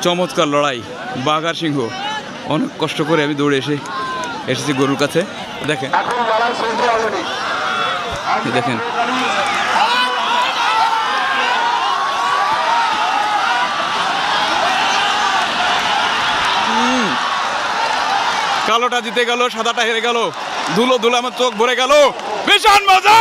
চমৎকার লড়াই বাঘ আর সিংহ। অনেক কষ্ট করে আমি দৌড়ে এসেছি গরুর কাছে। দেখেন দেখেন কালোটা জিতে গেল, সাদাটা হেরে গেল, ধুলো ধুলো আমার চোখ ভরে গেল। ভীষণ মজা।